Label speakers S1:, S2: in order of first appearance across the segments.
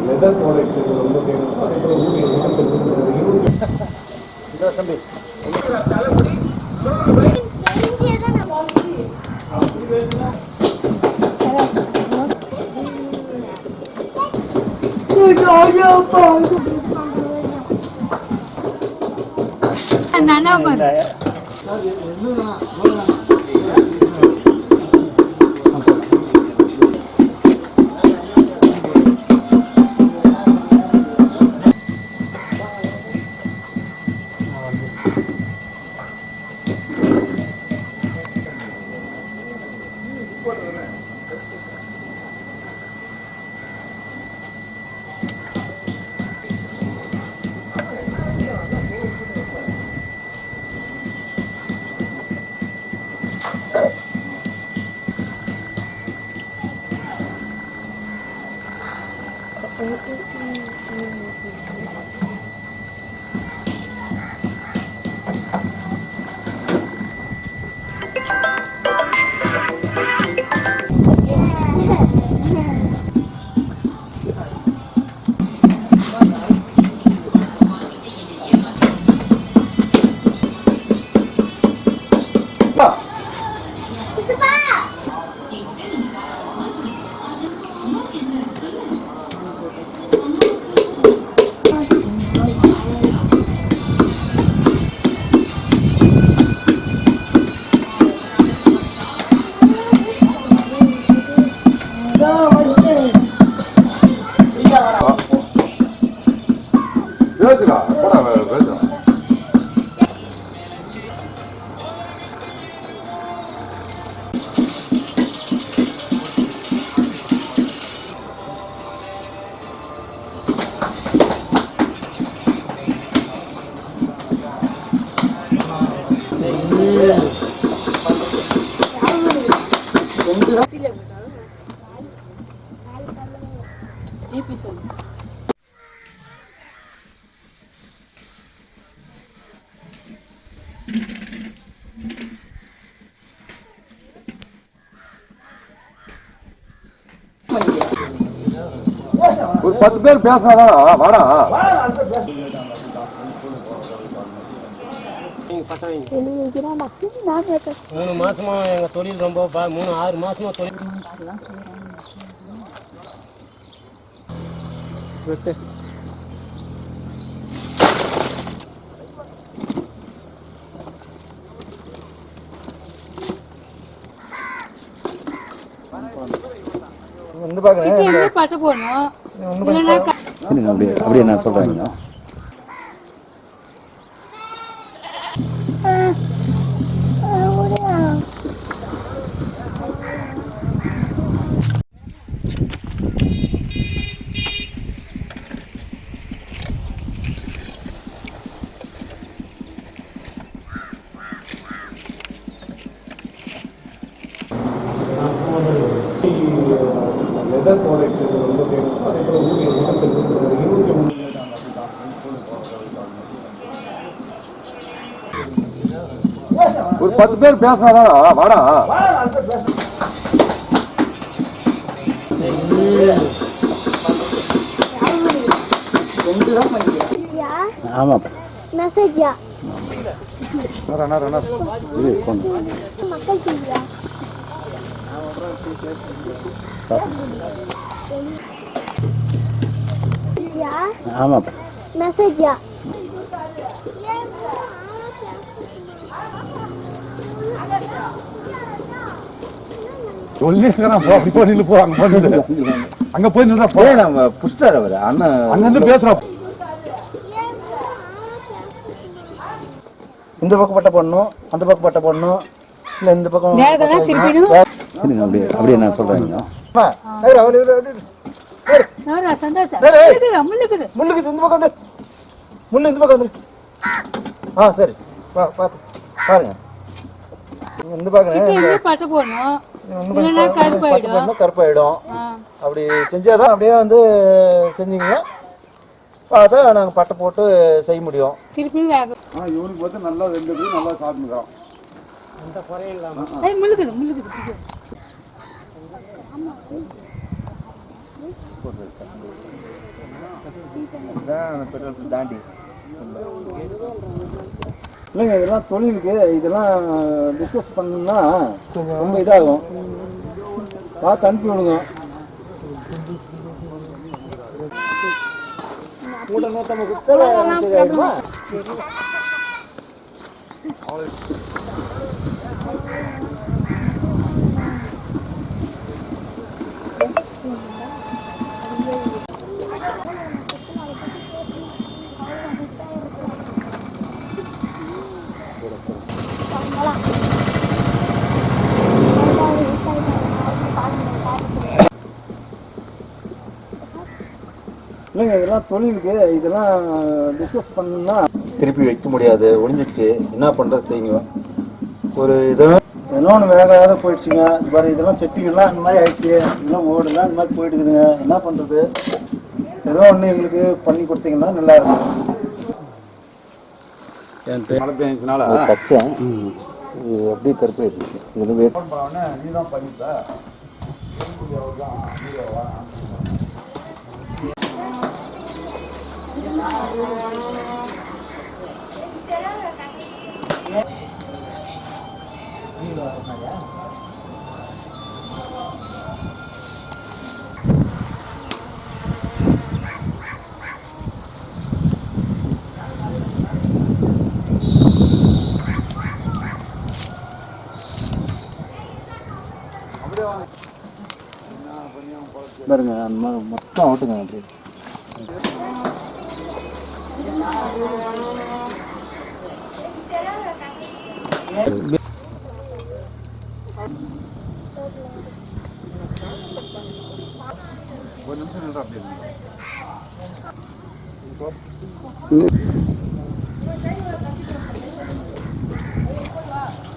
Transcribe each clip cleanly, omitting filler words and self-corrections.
S1: Leather products ரொம்ப famous. அதே போல் ஊட்டி தம்பி ஒரு 10 பேர் பேசுறாடா வாடா.
S2: 3 மாசமா எங்க தொழில் ரொம்ப 6 மாசமா தொழில்
S1: வந்து பாக்குறேன்.
S3: பாட்டு போடணும்.
S4: அப்படியே நான் சொல்றேன்.
S1: லெதர் ப்ராடக்ட்ஸ் ரொம்ப ஃபேமஸ். அதே போல் ஊட்டி 23 ஒரு 10 பேர் பேசுறாடா வாடா.
S4: ஆமா
S5: மெசேஜா
S4: இது கொண்டு
S5: மக்கள் டிவியா
S4: ஆமா
S5: மெசேஜா
S1: அப்படி போய் நில்லு போ. அங்க போய் நின்றா போய்
S4: நம்ம புஷ்டர் அவர் அண்ணன்
S1: அங்கிருந்து பேசுறோம்.
S4: இந்த பக்கம் பட்டை போடணும், அந்த பக்கம் பட்டை போடணும், இல்ல இந்த பக்கம் அப்படியே நான் சொல்றேன்.
S1: சரி பாருங்க. இந்த கருப்பாயிடும். அப்படி செஞ்சாதான் அப்படியே வந்து செஞ்சீங்க பார்த்தா நாங்கள் பட்டை போட்டு செய்ய முடியும்.
S3: திருப்பி
S1: இவனுக்கு பார்த்து நல்லா வெந்தது, நல்லா சாப்பிட்டுக்கிறோம்.
S2: அந்த குறையும் இல்லாமல்
S3: அதுதான் அந்த பெட்ரோல் தாண்டி
S4: இல்லைங்க, இதெல்லாம் தொழிலுக்கு இதெல்லாம் பிஸ்னஸ் பண்ணணும்னா ரொம்ப இதாகும். பார்த்து அனுப்பி விடுங்க. கூட 150 கொடுத்தா இல்லைங்க, இதெல்லாம் தொழிலுக்கு இதெல்லாம் பிஸ்னஸ் பண்ணணும்னா திருப்பி வைக்க முடியாது, ஒழிஞ்சிடுச்சு. என்ன பண்ணுறது செய்யுங்க. ஒரு ஏதோ ஒன்று வேகாத போயிடுச்சுங்க. இது மாதிரி இதெல்லாம் செட்டிங்கெல்லாம் இந்த மாதிரி ஆயிடுச்சு. இதெல்லாம் ஓடலாம் இந்த மாதிரி போயிட்டுக்குதுங்க. என்ன பண்ணுறது? ஏதோ ஒன்று எங்களுக்கு பண்ணி கொடுத்தீங்கன்னா நல்லா இருக்கும்.
S3: மழை பெஞ்சதுனால
S4: பச்சேன் அப்படியே கருப்பு ஆயிடுச்சு. இதில் வெயிட் பண்ண நீ தான் பண்ணிப்பா. பாருங்க, அந்த மாதிரி மொத்தம் அவுட்டுங்க. அப்படி
S3: ஒரு நிமிஷம் நின்று அப்படி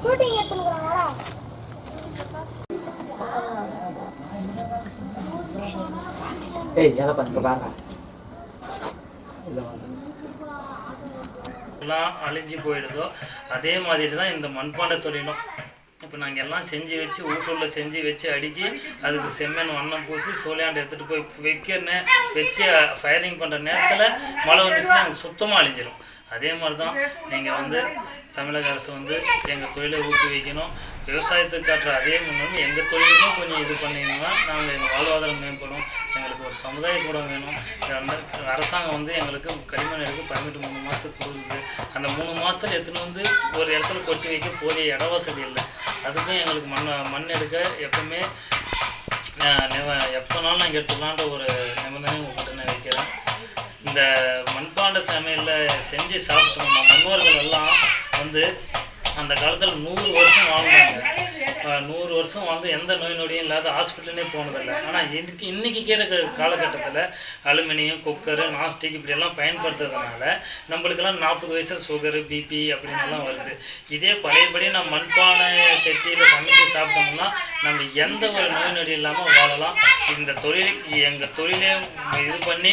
S5: ஷூட்டிங் எடுத்துக்கிறாங்களா?
S6: எல்லாம் அழிஞ்சு போயிடுதோ அதே மாதிரி தான் இந்த மண்பாண்ட தொழிலும். இப்போ நாங்கள் எல்லாம் செஞ்சு வச்சு வீட்டுள்ள செஞ்சு வச்சு அடுக்கி அதுக்கு செம்மண் வண்ணம் பூசி சோலையாண்டு எடுத்துகிட்டு போய் வச்சு ஃபயரிங் பண்ணுற நேரத்தில் மழை வந்துச்சுன்னா அது சுத்தமாக அழிஞ்சிடும். அதே மாதிரி தான் நீங்கள் தமிழக அரசு எங்கள் தொழிலை ஊக்குவிக்கணும். விவசாயத்துக்கு காட்டுற அதே முன்னே எங்கள் தொழிலுக்கும் கொஞ்சம் இது பண்ணிங்கன்னா நாங்கள் எங்கள் வாழ்வாதாரம் மேம்படும். எங்களுக்கு ஒரு சமுதாய கூடம் வேணும். அரசாங்கம் எங்களுக்கு களிமண் எடுக்க பர்மிட் 3 மாதத்துக்கு கொடுக்குது. அந்த 3 மாதத்தில் எடுத்துன்னு ஒரு இடத்துல கொட்டி வைக்க போதிய இட வசதி இல்லை. அதுக்கும் எங்களுக்கு மண் எடுக்க எப்பவுமே எப்போனாலும் நாங்கள் எடுத்துக்கலான்ற ஒரு நிபந்தனை உங்கள்கிட்ட நான் வைக்கிறேன். இந்த மண்பாண்ட சமையலில் செஞ்சு சாப்பிட்டோம். நம்ம முன்னோர்கள் எல்லாம் அந்த காலத்தில் 100 வருஷம் வாழ்ந்தாங்க. 100 வருஷம் வாழ்ந்து எந்த நோய் நொடியும் இல்லாத ஹாஸ்பிட்டலே போனதில்லை. ஆனால் இன்றைக்கி இருக்கிற காலகட்டத்தில் அலுமினியம், குக்கரு, நாஸ்டிக் இப்படியெல்லாம் பயன்படுத்துறதுனால நம்மளுக்கெல்லாம் 40 வயசில் சுகரு, பிபி அப்படின்லாம் வருது. இதே பழையபடி நம்ம மண்பானை சட்டியில் சமைச்சு சாப்பிட்டோம்னா நம்ம எந்த ஒரு நோய் நொடி இல்லாமல் வாழலாம். இந்த எங்கள் தொழிலே இது பண்ணி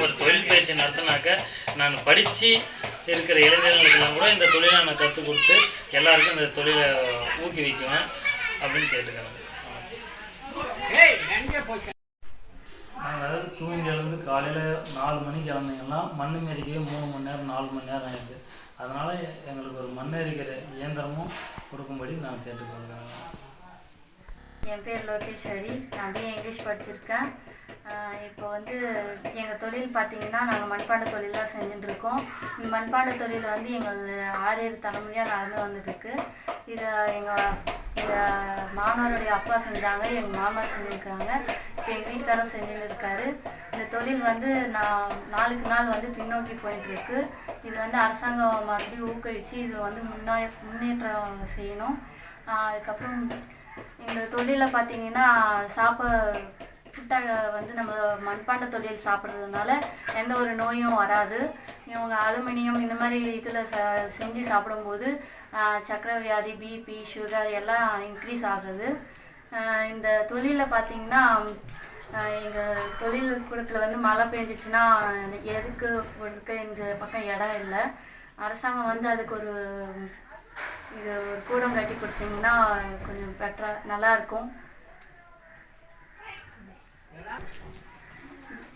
S6: ஒரு தொழில் பயிற்சி நடத்தினாக்க நான் படித்து இருக்கிற இளைஞர்களுக்கெல்லாம் கூட இந்த தொழிலை நான் கற்றுக் கொடுத்து எல்லாருக்கும் இந்த தொழிலை ஊக்குவிக்குவேன் அப்படின்னு கேட்டுக்கிறேன். நாங்கள் தூங்கி எழுந்து காலையில் 4 மணிக்கு கிளம்பிங்கன்னா மண் எரிக்கவே 3 மணி நேரம் 4 மணி நேரம் ஆகிடுது. அதனால் எங்களுக்கு ஒரு மண் எரிக்கிற இயந்திரமும் கொடுக்கும்படி நான் கேட்டுக்கொள்கிறேன்.
S7: என் பேர் லோகேஸ்வரி. நான் பிஏ இங்கிலீஷ் படிச்சிருக்கேன். இப்போ எங்கள் தொழில் பார்த்திங்கன்னா நாங்கள் மண்பாண்ட தொழில் தான் செஞ்சுட்டுருக்கோம். இந்த மண்பாண்ட தொழில் எங்கள் 6-7 தலைமுறையாக நடந்து வந்துட்டுருக்கு. இதை எங்கள் மாமனாருடைய அப்பா செஞ்சாங்க, எங்கள் மாமனார் செஞ்சுருக்காங்க, இப்போ எங்கள் வீட்டுக்காரரும் செஞ்சுன்னு இருக்காரு. இந்த தொழில் நான் நாளுக்கு நாள் பின்னோக்கி போயிட்டுருக்கு. இது அரசாங்கம் மறுபடியும் ஊக்குவிச்சு இது முன்னேற்றம் செய்யணும். அதுக்கப்புறம் இந்த தொழிலில் பார்த்திங்கன்னா ஃபுட்டாக நம்ம மண்பாண்ட தொழில் சாப்பிட்றதுனால எந்த ஒரு நோயும் வராது. இவங்க அலுமினியம் இந்த மாதிரி இதில் செஞ்சு சாப்பிடும்போது சர்க்கரை வியாதி, பிபி, சுகர் எல்லாம் இன்க்ரீஸ் ஆகுது. இந்த தொழிலில் பார்த்திங்கன்னா எங்கள் தொழில் கூடத்தில் மழை பெஞ்சிச்சுன்னா எதுக்கு இந்த பக்கம் இடம் இல்லை. அரசாங்கம் அதுக்கு ஒரு கூடம் கட்டி கொடுத்தீங்கன்னா கொஞ்சம் பெட்டராக நல்லாயிருக்கும்.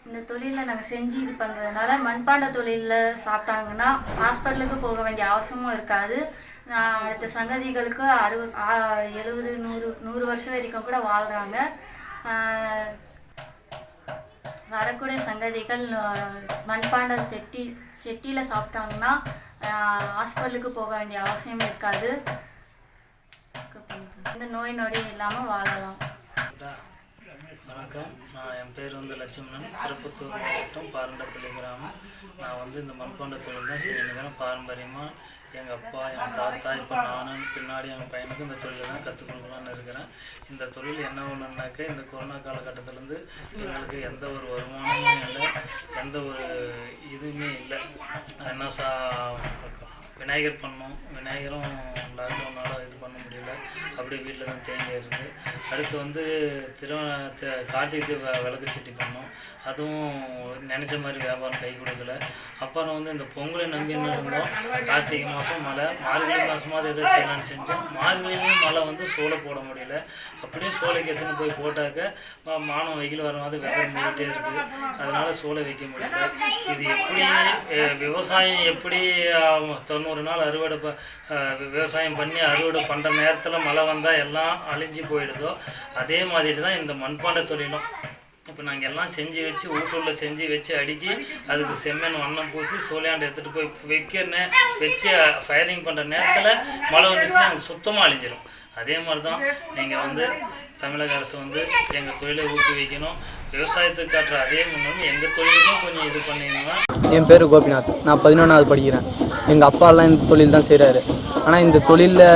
S7: இந்த தொழிலில் நாங்கள் செஞ்சு இது பண்ணுறதுனால மண்பாண்ட தொழிலில் சாப்பிட்டாங்கன்னா ஹாஸ்பிட்டலுக்கு போக வேண்டிய அவசியமும் இருக்காது. அடுத்த சங்கதிகளுக்கு 70, 100 வருஷம் வரைக்கும் கூட வாழ்கிறாங்க. வரக்கூடிய சங்கதிகள் மண்பாண்ட செட்டியில் சாப்பிட்டாங்கன்னா ஹாஸ்பிட்டலுக்கு போக வேண்டிய அவசியம் இருக்காது. இந்த நோய் நொடி இல்லாமல் வாழலாம்.
S6: வணக்கம், என் பேர் லட்சுமணன், திருப்பத்தூர் மாவட்டம் பாரண்டப்பள்ளி கிராமம். நான் இந்த மண்பாண்ட தொழில் தான் செஞ்சுருக்கிறேன். பாரம்பரியமாக எங்கள் அப்பா, எங்கள் தாத்தா, இப்போ நானும் பின்னாடி எங்கள் பையனுக்கு இந்த தொழிலை தான் கற்றுக் கொடுக்கலான்னு இருக்கிறேன். இந்த தொழில் என்ன ஒன்றுனாக்க, இந்த கொரோனா காலகட்டத்திலேருந்து எங்களுக்கு எந்த ஒரு வருமானமும் இல்லை, எந்த ஒரு இதுவுமே இல்லை. என்ன விநாயகர் பண்ணோம், விநாயகரும் லாக்டவுனால் இது பண்ண முடியல, அப்படியே வீட்டில் தான் தேங்கி இருக்குது. அடுத்து கார்த்திகை விளக்கு சட்டி பண்ணோம், அதுவும் நினச்ச மாதிரி வியாபாரம் கை கொடுக்கல. அப்புறம் இந்த பொங்கலை நம்பி இருந்தோம். கார்த்திகை மாதம் மழை, மார்கழி மாதமாவது எதோ செய்யலான்னு செஞ்சோம். மார்கழிலையும் மழை சோளை போட முடியல. அப்படியே சோளைக்கு எடுத்துன்னு போய் போட்டாக்க மானம் வெயில் வரும்போது வெதர் மூடிட்டே இருக்குது, அதனால் சோளை வைக்க முடியல. இது எப்படி விவசாயம் எப்படி 90 நாள் அறுவடை விவசாயம் பண்ணி அறுவடை பண்ணுற நேரத்தில் மழை வந்தால் எல்லாம் அழிஞ்சு போயிடுதோ, அதே மாதிரி தான் இந்த மண்பாண்ட தொழிலும். இப்போ நாங்கள் எல்லாம் செஞ்சு வச்சு ஊட்டூரில் செஞ்சு வச்சு அடுக்கி அதுக்கு செம்மண் வண்ணம் பூசி சோலையாண்டு எடுத்துகிட்டு போய் வச்சு ஃபயரிங் பண்ணுற நேரத்தில் மழை வந்துச்சுன்னா அது சுத்தமாக அழிஞ்சிடும். அதே மாதிரி தான் நீங்கள் தமிழக அரசு எங்கள் தொழிலை ஊக்குவிக்கணும். விவசாயத்துக்கு காட்டுற அதே முன்னே எங்கள் தொழிலுக்கும் கொஞ்சம் இது பண்ணிங்கன்னா.
S8: என் பேர் கோபிநாத், நான் 11வது படிக்கிறேன். எங்கள் அப்பாலாம் இந்த தொழில் தான் செய்கிறாரு. ஆனால் இந்த தொழிலில்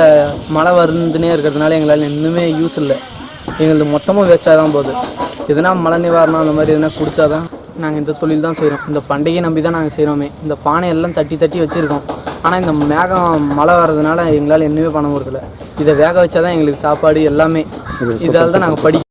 S8: மழை வந்துன்னே இருக்கிறதுனால எங்களால் இன்னுமே யூஸ் இல்லை. எங்களுக்கு மொத்தமாக வேஸ்ட்டாக தான் போகுது. எதுனா மழை நிவாரணம் அந்த மாதிரி எதுனா கொடுத்தா தான் நாங்கள் இந்த தொழில் தான் செய்கிறோம். இந்த பண்டிகை நம்பி தான் நாங்கள் செய்கிறோமே. இந்த பானையெல்லாம் தட்டி வச்சுருக்கோம். ஆனால் இந்த மழை வர்றதுனால எங்களால் இன்னுமே பண்ண முடியல. இதை வேக வச்சா தான் எங்களுக்கு சாப்பாடு எல்லாமே. இதால் தான் நாங்கள்